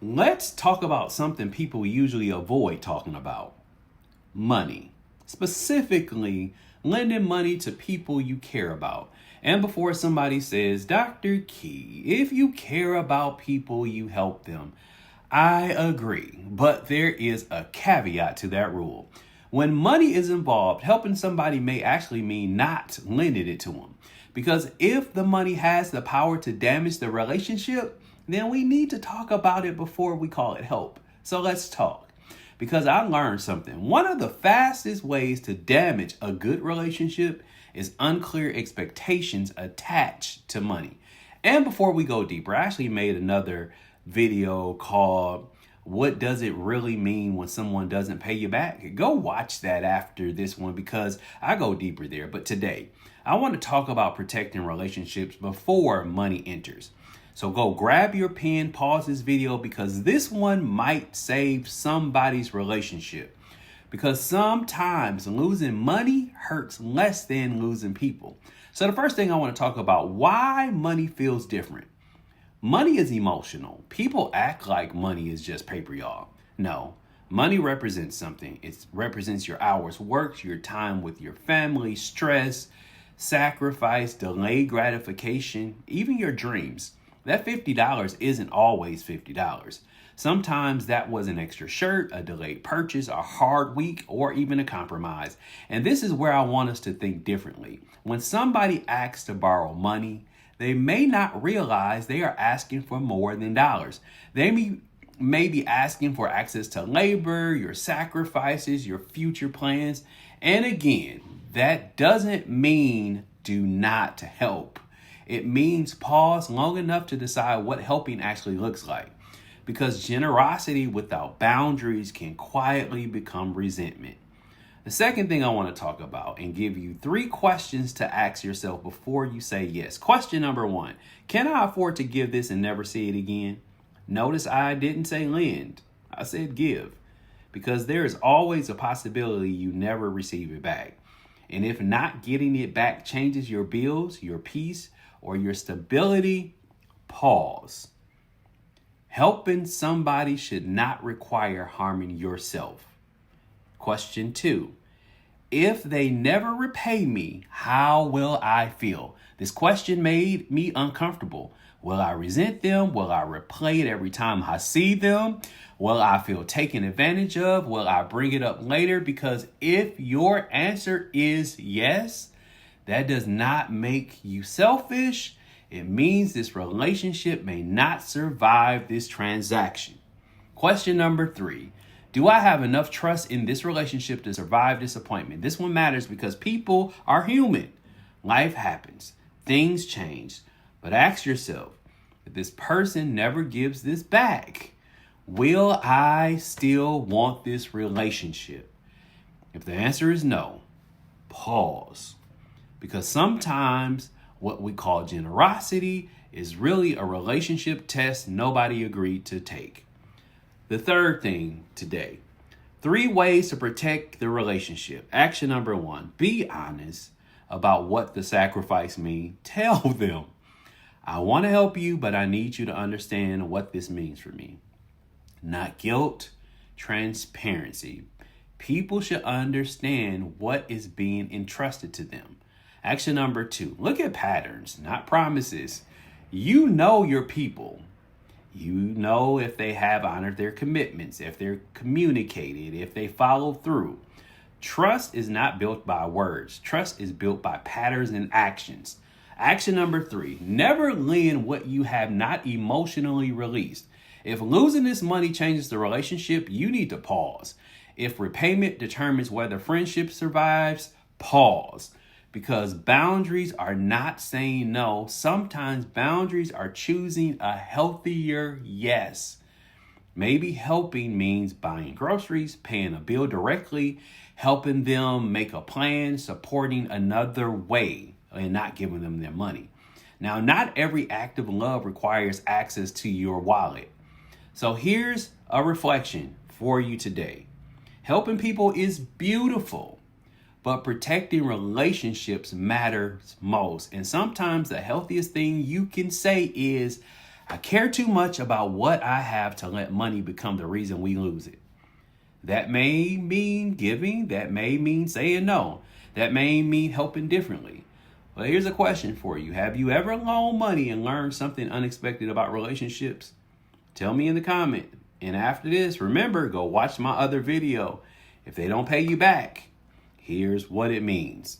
Let's talk about something people usually avoid talking about: money. Specifically, lending money to people you care about. And before somebody says, Dr. Key, if you care about people, you help them. I agree, but there is a caveat to that rule. When money is involved, helping somebody may actually mean not lending it to them. Because if the money has the power to damage the relationship, then we need to talk about it before we call it help. So let's talk. Because I learned something. One of the fastest ways to damage a good relationship is unclear expectations attached to money. And before we go deeper, I actually made another video called "What Does It Really Mean When Someone Doesn't Pay You Back?" Go watch that after this one because I go deeper there. But today, I want to talk about protecting relationships before money enters. So go grab your pen, pause this video, because this one might save somebody's relationship. Because sometimes losing money hurts less than losing people. So the first thing I want to talk about, why money feels different. Money is emotional. People act like money is just paper, y'all. No, money represents something. It represents your hours worked, your time with your family, stress, sacrifice, delayed gratification, even your dreams. That $50 isn't always $50. Sometimes that was an extra shirt, a delayed purchase, a hard week, or even a compromise. And this is where I want us to think differently. When somebody asks to borrow money, they may not realize they are asking for more than dollars. They may be asking for access to labor, your sacrifices, your future plans. And again, that doesn't mean do not help. It means pause long enough to decide what helping actually looks like. Because generosity without boundaries can quietly become resentment. The second thing I want to talk about and give you 3 questions to ask yourself before you say yes. Question number 1, can I afford to give this and never see it again? Notice I didn't say lend, I said give. Because there is always a possibility you never receive it back. And if not getting it back changes your bills, your peace, or your stability, pause. Helping somebody should not require harming yourself. Question 2, if they never repay me, how will I feel? This question made me uncomfortable. Will I resent them? Will I replay it every time I see them? Will I feel taken advantage of? Will I bring it up later? Because if your answer is yes, that does not make you selfish. It means this relationship may not survive this transaction. Question number 3. Do I have enough trust in this relationship to survive disappointment? This one matters because people are human. Life happens. Things change. But ask yourself, if this person never gives this back, will I still want this relationship? If the answer is no, pause. Because sometimes what we call generosity is really a relationship test nobody agreed to take. The third thing today, 3 ways to protect the relationship. Action number 1, be honest about what the sacrifice means. Tell them, I want to help you, but I need you to understand what this means for me. Not guilt, transparency. People should understand what is being entrusted to them. Action number 2, look at patterns, not promises. You know your people. You know if they have honored their commitments, if they're communicated, if they follow through. Trust is not built by words. Trust is built by patterns and actions. Action number 3, never lend what you have not emotionally released. If losing this money changes the relationship, you need to pause. If repayment determines whether friendship survives, pause. Because boundaries are not saying no. Sometimes boundaries are choosing a healthier yes. Maybe helping means buying groceries, paying a bill directly, helping them make a plan, supporting another way, and not giving them their money. Now, not every act of love requires access to your wallet. So here's a reflection for you today. Helping people is beautiful, but protecting relationships matters most. And sometimes the healthiest thing you can say is, I care too much about what I have to let money become the reason we lose it. That may mean giving. That may mean saying no. That may mean helping differently. Well, here's a question for you. Have you ever loaned money and learned something unexpected about relationships? Tell me in the comment. And after this, remember, go watch my other video. If they don't pay you back, here's what it means.